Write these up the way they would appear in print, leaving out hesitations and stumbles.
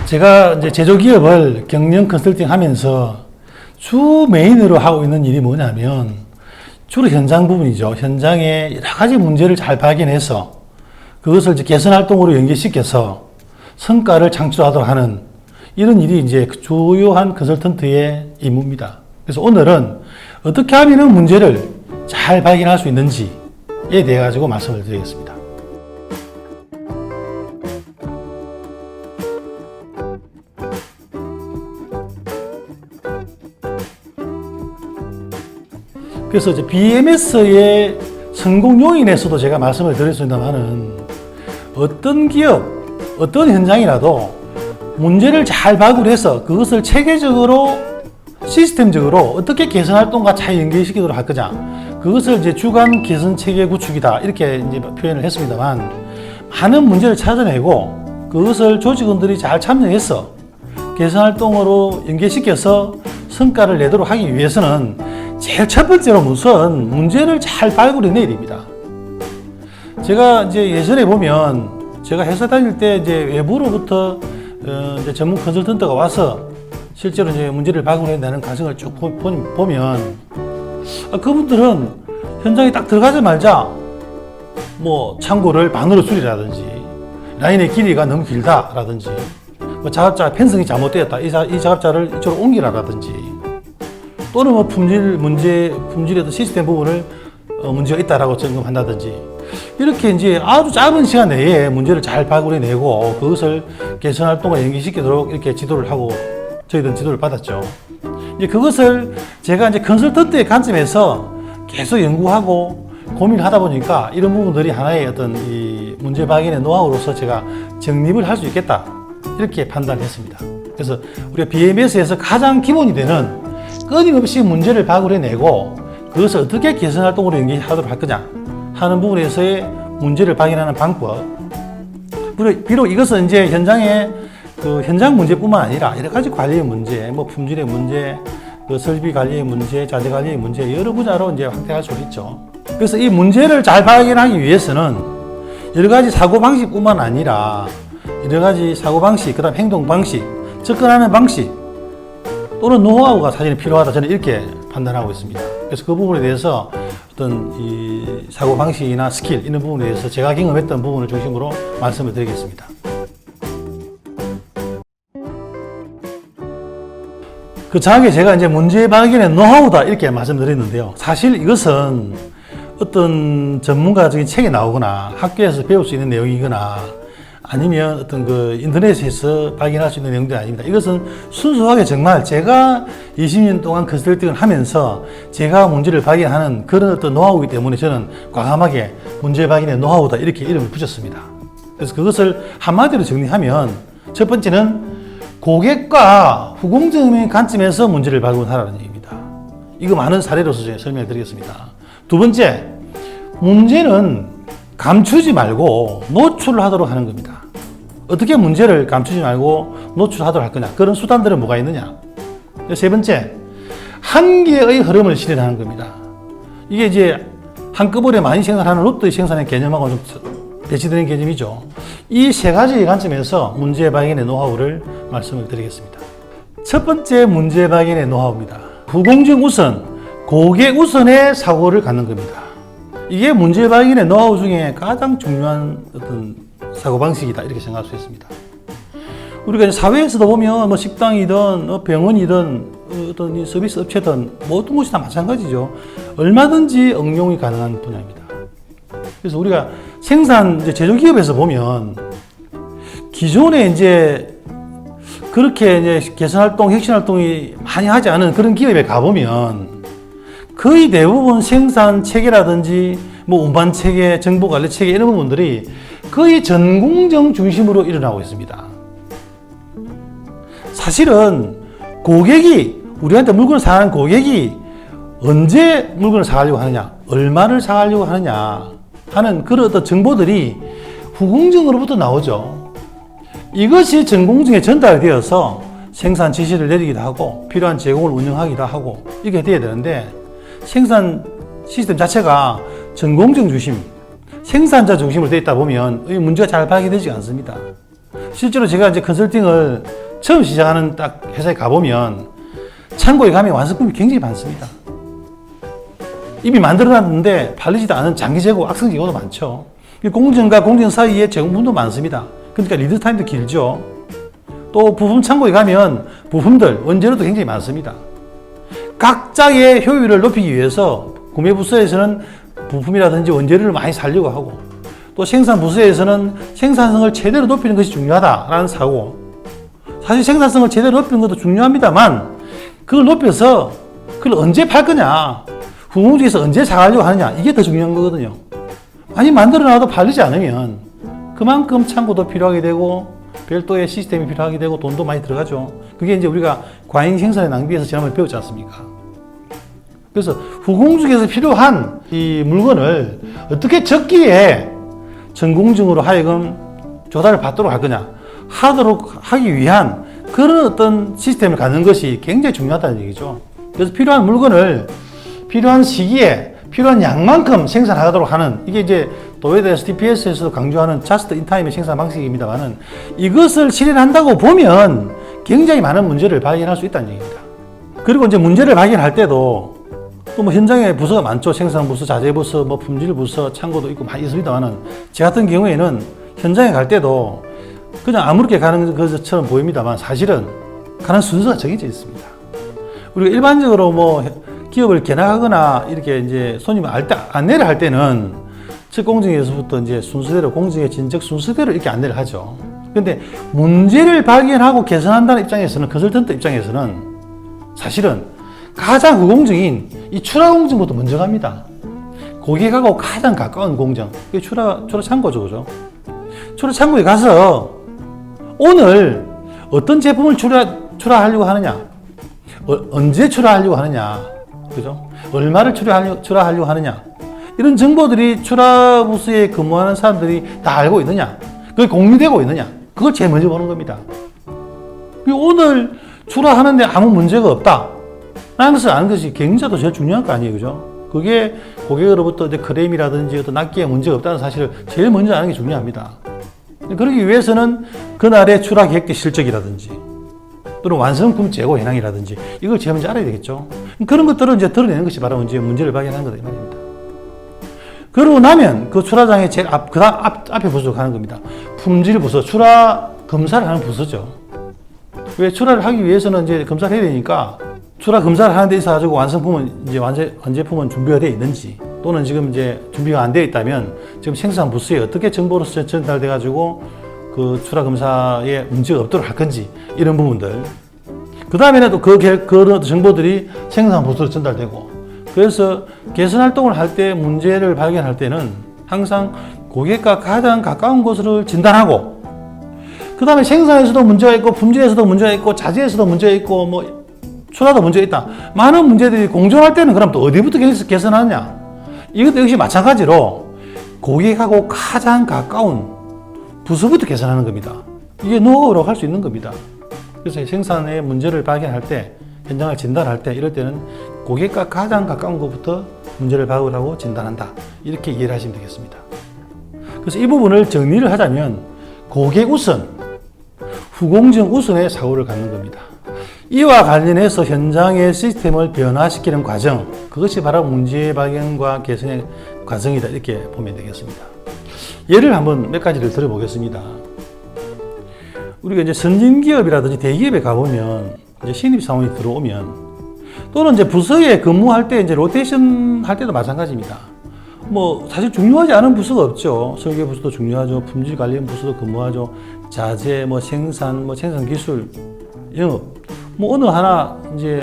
제가 이제 제조기업을 경영 컨설팅 하면서 주 메인으로 하고 있는 일이 뭐냐면 주로 현장 부분이죠. 현장에 여러 가지 문제를 잘 발견해서 그것을 이제 개선 활동으로 연계시켜서 성과를 창출하도록 하는 이런 일이 이제 주요한 컨설턴트의 임무입니다. 그래서 오늘은 어떻게 하면 문제를 잘 발견할 수 있는지에 대해 가지고 말씀을 드리겠습니다. 그래서 이제 BMS의 성공 요인에서도 제가 말씀을 드렸습니다만은 어떤 기업, 어떤 현장이라도 문제를 잘 발굴해서 그것을 체계적으로 시스템적으로 어떻게 개선 활동과 잘 연계시키도록 할 거냐, 그것을 이제 주간 개선 체계 구축이다 이렇게 이제 표현을 했습니다만, 많은 문제를 찾아내고 그것을 조직원들이 잘 참여해서 개선 활동으로 연계시켜서 성과를 내도록 하기 위해서는 제일 첫 번째로 우선 문제를 잘 발굴해내야 됩니다. 제가 이제 예전에 보면 제가 회사 다닐 때 이제 외부로부터 이제 전문 컨설턴트가 와서 실제로 이제 문제를 발굴해내는 과정을 쭉 보면 그분들은 현장에 딱 들어가자마자 뭐 창고를 반으로 줄이라든지 라인의 길이가 너무 길다라든지 뭐 작업자 편성이 잘못되었다, 이 작업자를 이쪽으로 옮기라라든지 또는 뭐 품질에도 시스템 부분을 문제가 있다라고 점검한다든지 이렇게 이제 아주 짧은 시간 내에 문제를 잘 발굴해내고 그것을 개선 활동과 연계시키도록 이렇게 지도를 하고 저희들은 지도를 받았죠. 이제 그것을 제가 이제 컨설턴트의 관점에서 계속 연구하고 고민을 하다 보니까 이런 부분들이 하나의 어떤 이 문제 발견의 노하우로서 제가 정립을 할 수 있겠다 이렇게 판단했습니다. 그래서 우리가 BMS에서 가장 기본이 되는 끊임없이 문제를 발굴해내고 그것을 어떻게 개선 활동으로 연계하도록 할 거냐 하는 부분에서의 문제를 발견하는 방법. 비록 이것은 이제 현장의 그 현장 문제뿐만 아니라 여러 가지 관리의 문제, 뭐 품질의 문제, 그 설비 관리의 문제, 자재 관리의 문제 여러 분야로 이제 확대할 수 있죠. 그래서 이 문제를 잘 발견하기 위해서는 여러 가지 사고 방식뿐만 아니라 여러 가지 사고 방식, 그다음 행동 방식, 접근하는 방식 또는 노하우가 사실 필요하다, 저는 이렇게 판단하고 있습니다. 그래서 그 부분에 대해서 어떤 이 사고 방식이나 스킬 이런 부분에 대해서 제가 경험했던 부분을 중심으로 말씀을 드리겠습니다. 그 장에 제가 이제 문제 발견의 노하우다 이렇게 말씀드렸는데요. 사실 이것은 어떤 전문가적인 책에 나오거나 학교에서 배울 수 있는 내용이거나 아니면 어떤 그 인터넷에서 발견할 수 있는 내용들이 아닙니다. 이것은 순수하게 정말 제가 20년 동안 컨설팅을 하면서 제가 문제를 발견하는 그런 어떤 노하우이기 때문에 저는 과감하게 문제 발견의 노하우다 이렇게 이름을 붙였습니다. 그래서 그것을 한마디로 정리하면 첫 번째는 고객과 후공정의 관점에서 문제를 발견하라는 얘기입니다. 이거 많은 사례로서 제가 설명해 드리겠습니다. 두 번째, 문제는 감추지 말고 노출을 하도록 하는 겁니다. 어떻게 문제를 감추지 말고 노출하도록 할 거냐, 그런 수단들은 뭐가 있느냐. 세 번째, 한계의 흐름을 실현하는 겁니다. 이게 이제 한꺼번에 많이 생산하는 로또의 생산의 개념하고 좀 배치되는 개념이죠. 이 세 가지의 관점에서 문제 발견의 노하우를 말씀을 드리겠습니다. 첫 번째 문제 발견의 노하우입니다. 후공정 우선, 고객 우선의 사고를 갖는 겁니다. 이게 문제 발견의 노하우 중에 가장 중요한 어떤 사고방식이다 이렇게 생각할 수 있습니다. 우리가 사회에서도 보면 뭐 식당이든 병원이든 어떤 이 서비스 업체든 모든 곳이 다 마찬가지죠. 얼마든지 응용이 가능한 분야입니다. 그래서 우리가 생산 이제 제조기업에서 보면 기존에 이제 그렇게 이제 개선 활동, 혁신 활동이 많이 하지 않은 그런 기업에 가보면 거의 대부분 생산 체계라든지 뭐 운반 체계, 정보 관리 체계 이런 부분들이 거의 전공정 중심으로 일어나고 있습니다. 사실은 고객이 우리한테 물건을 사는 고객이 언제 물건을 사가려고 하느냐, 얼마를 사가려고 하느냐 하는 그런 어떤 정보들이 후공정으로부터 나오죠. 이것이 전공정에 전달되어서 생산 지시를 내리기도 하고 필요한 제공을 운영하기도 하고 이렇게 돼야 되는데 생산 시스템 자체가 전공정 중심, 생산자 중심으로 되어 있다 보면 이 문제가 잘 발견되지 않습니다. 실제로 제가 이제 컨설팅을 처음 시작하는 딱 회사에 가보면 창고에 가면 완성품이 굉장히 많습니다. 이미 만들어놨는데 팔리지도 않은 장기 재고, 악성 재고도 많죠. 공정과 공정 사이에 제공품도 많습니다. 그러니까 리드 타임도 길죠. 또 부품 창고에 가면 부품들, 원재료도 굉장히 많습니다. 각자의 효율을 높이기 위해서 구매 부서에서는 부품이라든지 원재료를 많이 살려고 하고, 또 생산 부서에서는 생산성을 최대로 높이는 것이 중요하다라는 사고, 사실 생산성을 제대로 높이는 것도 중요합니다만 그걸 높여서 그걸 언제 팔 거냐, 후공중에서 언제 사가려고 하느냐, 이게 더 중요한 거거든요. 많이 만들어놔도 팔리지 않으면 그만큼 창고도 필요하게 되고 별도의 시스템이 필요하게 되고 돈도 많이 들어가죠. 그게 이제 우리가 과잉 생산의 낭비에서 지난번에 배웠지 않습니까? 그래서 후공중에서 필요한 이 물건을 어떻게 적기에 전공증으로 하여금 조달을 받도록 할 거냐, 하기 위한 그런 어떤 시스템을 갖는 것이 굉장히 중요하다는 얘기죠. 그래서 필요한 물건을 필요한 시기에 필요한 양만큼 생산하도록 하는, 이게 이제 도웨더에서 TPS에서도 강조하는 Just in Time의 생산 방식입니다만은, 이것을 실현한다고 보면 굉장히 많은 문제를 발견할 수 있다는 얘기입니다. 그리고 이제 문제를 발견할 때도 또 뭐 현장에 부서가 많죠. 생산 부서, 자재 부서, 뭐 품질 부서, 창고도 있고 많이 있습니다만은, 제 같은 경우에는 현장에 갈 때도 그냥 아무렇게 가는 것처럼 보입니다만 사실은 가는 순서가 정해져 있습니다. 우리가 일반적으로 뭐 기업을 개나가거나 이렇게 이제 손님을 안내를 할 때는 첫 공정에서부터 이제 순서대로, 공정의 진척 순서대로 이렇게 안내를 하죠. 그런데 문제를 발견하고 개선한다는 입장에서는, 컨설턴트 입장에서는 사실은 가장 후공정인 이 출하 공정부터 먼저 갑니다. 고객하고 가장 가까운 공정, 이게 출하 창고죠, 그죠? 출하 창고에 가서 오늘 어떤 제품을 출하하려고 하느냐, 언제 출하하려고 하느냐, 그죠? 얼마를 출하하려고 하느냐, 이런 정보들이 출하 부서에 근무하는 사람들이 다 알고 있느냐, 그게 공유되고 있느냐, 그걸 제일 먼저 보는 겁니다. 오늘 출하하는데 아무 문제가 없다 라는 것을 아는 것이 경영자도 제일 중요한 거 아니에요, 그죠? 그게 고객으로부터 이제 크레임이라든지 어떤 납기에 문제가 없다는 사실을 제일 먼저 아는 게 중요합니다. 그러기 위해서는 그날의 출하 계획대 실적이라든지 또는 완성품 재고 현황이라든지 이걸 제일 먼저 알아야 되겠죠. 그런 것들을 이제 드러내는 것이 바로 이제 문제를 발견하는 거다 이 말입니다. 그러고 나면 그 출하장의 제일 앞에 부서로 가는 겁니다. 품질 부서, 출하 검사를 하는 부서죠. 왜 출하를 하기 위해서는 이제 검사를 해야 되니까 출하 검사를 하는 데 있어가지고 완성품은 이제 완제품은 준비가 되어 있는지, 또는 지금 이제 준비가 안 되어 있다면 지금 생산 부서에 어떻게 정보로서 전달돼 가지고 그 출하 검사에 문제가 없도록 할 건지, 이런 부분들. 그 다음에는 또 그런 정보들이 생산 부서로 전달되고, 그래서 개선 활동을 할 때 문제를 발견할 때는 항상 고객과 가장 가까운 곳을 진단하고, 그 다음에 생산에서도 문제가 있고, 품질에서도 문제가 있고, 자재에서도 문제가 있고, 뭐 출하도 문제가 있다. 많은 문제들이 공존할 때는 그럼 또 어디부터 개선하느냐? 이것도 역시 마찬가지로 고객하고 가장 가까운 부서부터 개선하는 겁니다. 이게 노하우로 할 수 있는 겁니다. 그래서 생산의 문제를 발견할 때, 현장을 진단할 때, 이럴 때는 고객과 가장 가까운 것부터 문제를 발견하고 진단한다. 이렇게 이해를 하시면 되겠습니다. 그래서 이 부분을 정리를 하자면 고객 우선, 후공정 우선의 사고를 갖는 겁니다. 이와 관련해서 현장의 시스템을 변화시키는 과정, 그것이 바로 문제 발견과 개선의 과정이다, 이렇게 보면 되겠습니다. 예를 한번 몇 가지를 들어보겠습니다. 우리가 이제 선진기업이라든지 대기업에 가보면 이제 신입사원이 들어오면, 또는 이제 부서에 근무할 때 이제 로테이션 할 때도 마찬가지입니다. 뭐 사실 중요하지 않은 부서가 없죠. 설계 부서도 중요하죠. 품질 관련 부서도 근무하죠. 자재, 뭐 생산, 뭐 생산 기술, 영업, 뭐 어느 하나 이제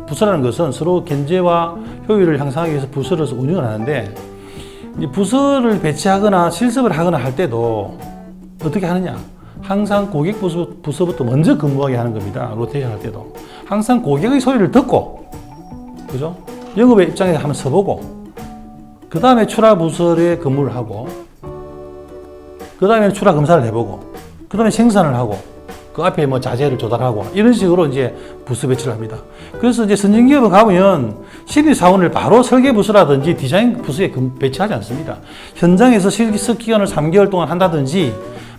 부서라는 것은 서로 견제와 효율을 향상하기 위해서 부서를 운영을 하는데, 이 부서를 배치하거나 실습을 하거나 할 때도 어떻게 하느냐? 항상 고객 부서부터 먼저 근무하게 하는 겁니다. 로테이션 할 때도 항상 고객의 소리를 듣고, 그죠? 영업의 입장에서 한번 서보고, 그 다음에 출하 부서에 근무를 하고, 그 다음에 출하 검사를 해보고, 그 다음에 생산을 하고, 그 앞에 뭐 자재를 조달하고, 이런 식으로 이제 부서 배치를 합니다. 그래서 이제 선진기업에 가면 신입사원을 바로 설계 부서라든지 디자인 부서에 배치하지 않습니다. 현장에서 실습 기간을 3개월 동안 한다든지,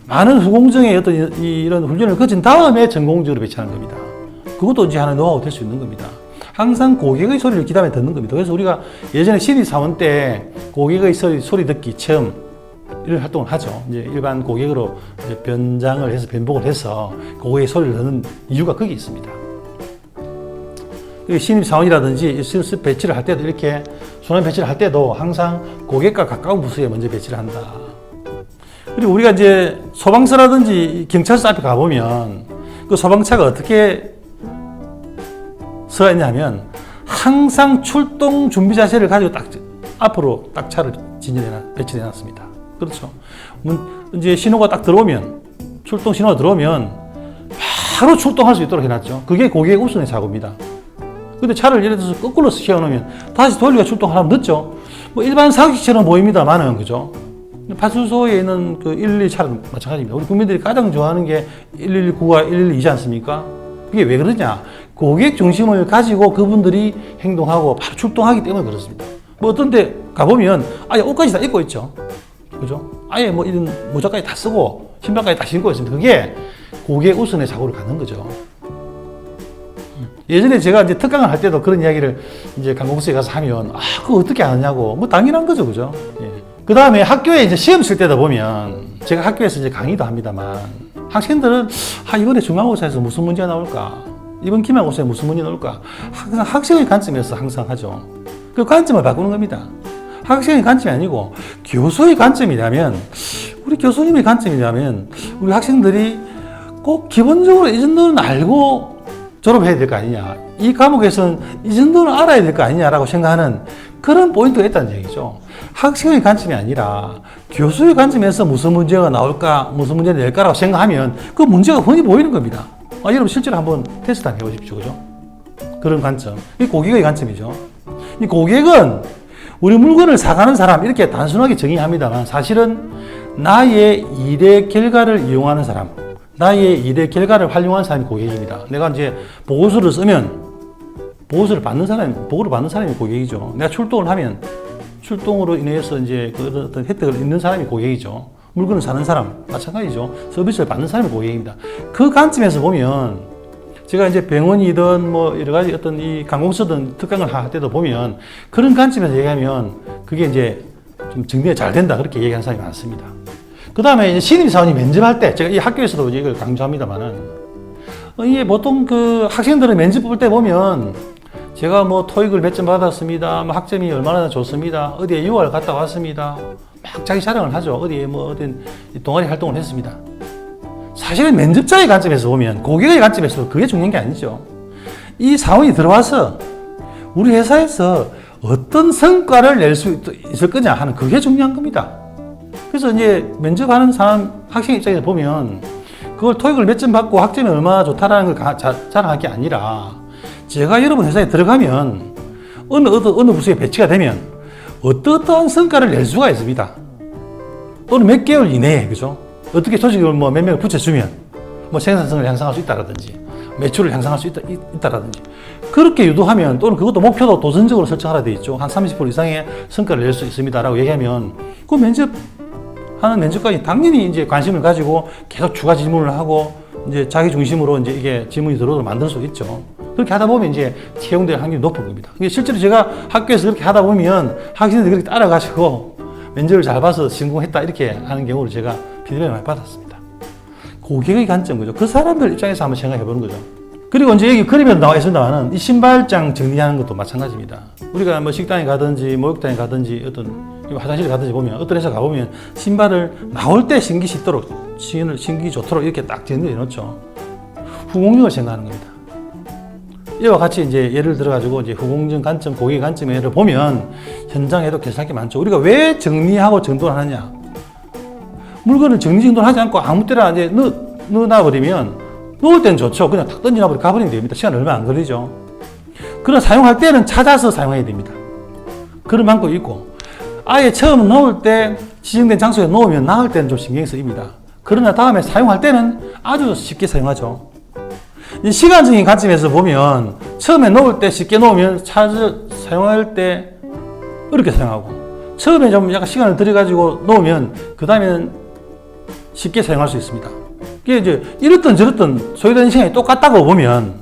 많은 후공정의 어떤 이런 훈련을 거친 다음에 전공적으로 배치하는 겁니다. 그것도 이제 하나의 노하우 될 수 있는 겁니다. 항상 고객의 소리를 귀담아 듣는 겁니다. 그래서 우리가 예전에 신입사원 때 고객의 소리 듣기 체험 이런 활동을 하죠. 이제 일반 고객으로 이제 변장을 해서 변복을 해서 고객의 소리를 듣는 이유가 거기 있습니다. 신입사원이라든지 실습 배치를 할 때도 이렇게 순환 배치를 할 때도 항상 고객과 가까운 부서에 먼저 배치를 한다. 그리고 우리가 이제 소방서라든지 경찰서 앞에 가보면 그 소방차가 어떻게 서 있냐면 항상 출동 준비 자세를 가지고 딱 앞으로 딱 차를 배치해 놨습니다. 그렇죠. 이제 신호가 딱 들어오면 출동 신호가 들어오면 바로 출동할 수 있도록 해놨죠. 그게 고객 우선의 사고입니다. 근데 차를 예를 들어서 거꾸로 세워놓으면 다시 돌리가 출동하려면 늦죠. 뭐 일반 사기처럼 보입니다만은 그죠. 파출소에 있는 그 112 차는 마찬가지입니다. 우리 국민들이 가장 좋아하는 게 119와 112이지 않습니까? 그게 왜 그러냐? 고객 중심을 가지고 그분들이 행동하고 바로 출동하기 때문에 그렇습니다. 뭐 어떤 데 가보면 아예 옷까지 다 입고 있죠. 그죠? 아예 뭐 이런 모자까지 다 쓰고 신발까지 다 신고 있습니다. 그게 고객 우선의 사고를 갖는 거죠. 예전에 제가 이제 특강을 할 때도 그런 이야기를 이제 관공서에 가서 하면 그거 어떻게 아느냐고 뭐 당연한 거죠. 그죠? 예. 그 다음에 학교에 이제 시험 칠 때도 보면 제가 학교에서 이제 강의도 합니다만 학생들은 이번에 중간고사에서 무슨 문제가 나올까? 이번 기말고사에 무슨 문제 나올까? 항상 학생의 관점에서 항상 하죠. 그 관점을 바꾸는 겁니다. 학생의 관점이 아니고 교수의 관점이라면 우리 교수님의 관점이라면 우리 학생들이 꼭 기본적으로 이 정도는 알고 졸업해야 될 거 아니냐. 이 과목에서는 이 정도는 알아야 될 거 아니냐라고 생각하는 그런 포인트가 있다는 얘기죠. 학생의 관점이 아니라 교수의 관점에서 무슨 문제가 나올까, 무슨 문제를 낼까라고 생각하면 그 문제가 흔히 보이는 겁니다. 여러분 실제로 한번 테스트 한번 해보십시오. 그죠? 그런 관점. 이 고객의 관점이죠. 이 고객은 우리 물건을 사가는 사람 이렇게 단순하게 정의합니다만 사실은 나의 일의 결과를 이용하는 사람, 나의 일의 결과를 활용하는 사람이 고객입니다. 내가 이제 보고서를 쓰면 보고서를 받는 사람이, 보고를 받는 사람이 고객이죠. 내가 출동을 하면 출동으로 인해서 이제 그 어떤 혜택을 얻는 사람이 고객이죠. 물건을 사는 사람, 마찬가지죠. 서비스를 받는 사람이 고객입니다. 그 관점에서 보면 제가 이제 병원이든 뭐 여러 가지 어떤 이 관공서든 특강을 할 때도 보면 그런 관점에서 얘기하면 그게 이제 좀 정리가 잘 된다. 그렇게 얘기하는 사람이 많습니다. 그 다음에 이제 신입사원이 면접할 때, 제가 이 학교에서도 이걸 강조합니다만은, 이게 보통 그 학생들은 면접 볼 때 보면, 제가 뭐 토익을 몇 점 받았습니다. 뭐 학점이 얼마나 좋습니다. 어디에 유학을 갔다 왔습니다. 막 자기 자랑을 하죠. 어디에 뭐 어떤 동아리 활동을 했습니다. 사실은 면접자의 관점에서 보면, 고객의 관점에서 그게 중요한 게 아니죠. 이 사원이 들어와서 우리 회사에서 어떤 성과를 낼 수 있을 거냐 하는 그게 중요한 겁니다. 그래서 이제 면접하는 사람, 학생 입장에서 보면 그걸 토익을 몇 점 받고 학점이 얼마나 좋다라는 걸 자랑할 게 아니라 제가 여러분 회사에 들어가면 어느 부서에 배치가 되면 어떠한 성과를 낼 수가 있습니다. 또는 몇 개월 이내에, 그죠? 어떻게 조직을 뭐 몇 명을 붙여주면 뭐 생산성을 향상할 수 있다라든지 매출을 향상할 수 있다라든지 그렇게 유도하면 또는 그것도 목표도 도전적으로 설정하라 되어 있죠. 한 30% 이상의 성과를 낼 수 있습니다라고 얘기하면 그 면접하는 면접관이 당연히 이제 관심을 가지고 계속 추가 질문을 하고 이제 자기 중심으로 이제 이게 질문이 들어오도록 만들 수 있죠. 그렇게 하다 보면 이제 채용될 확률이 높은 겁니다. 실제로 제가 학교에서 그렇게 하다 보면 학생들이 그렇게 따라가지고 면접을 잘 봐서 성공했다 이렇게 하는 경우를 제가 피드백을 많이 받았습니다. 고객의 관점, 그죠? 그 사람들 입장에서 한번 생각해 보는 거죠. 그리고 이제 여기 그림에도 나와 있습니다만은 이 신발장 정리하는 것도 마찬가지입니다. 우리가 뭐 식당에 가든지 목욕탕에 가든지 어떤 화장실에 가든지 보면 어떤 회사 가보면 신발을 나올 때 신기 쉽도록 신기 좋도록 이렇게 딱 정리해 놓죠. 후공정을 생각하는 겁니다. 이와 같이 이제 예를 들어 가지고 이제 후공정 관점, 고객 관점을 보면 현장에도 괜찮을 게 많죠. 우리가 왜 정리하고 정돈을 하느냐? 물건을 정리 정돈을 하지 않고 아무 때나 이제 넣어놔버리면 놓을 때는 좋죠. 그냥 탁 던져놔버리고 가버리면 됩니다. 시간 얼마 안 걸리죠. 그러나 사용할 때는 찾아서 사용해야 됩니다. 그런 방법이 있고 아예 처음 넣을 때 지정된 장소에 놓으면 나올 때는 좀 신경이 쓰입니다. 그러나 다음에 사용할 때는 아주 쉽게 사용하죠. 이 시간적인 관점에서 보면 처음에 놓을 때 쉽게 놓으면 사용할 때 어렵게 사용하고 처음에 좀 약간 시간을 들여가지고 놓으면 그 다음에는 쉽게 사용할 수 있습니다. 이게 이제 이렇든 저렇든 소요되는 시간이 똑같다고 보면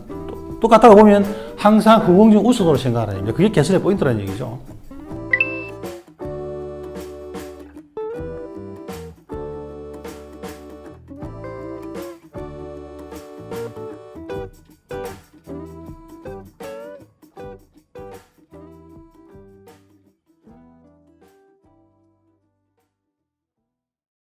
항상 후공정 우선으로 생각하라는 얘기죠. 그게 개선의 포인트라는 얘기죠.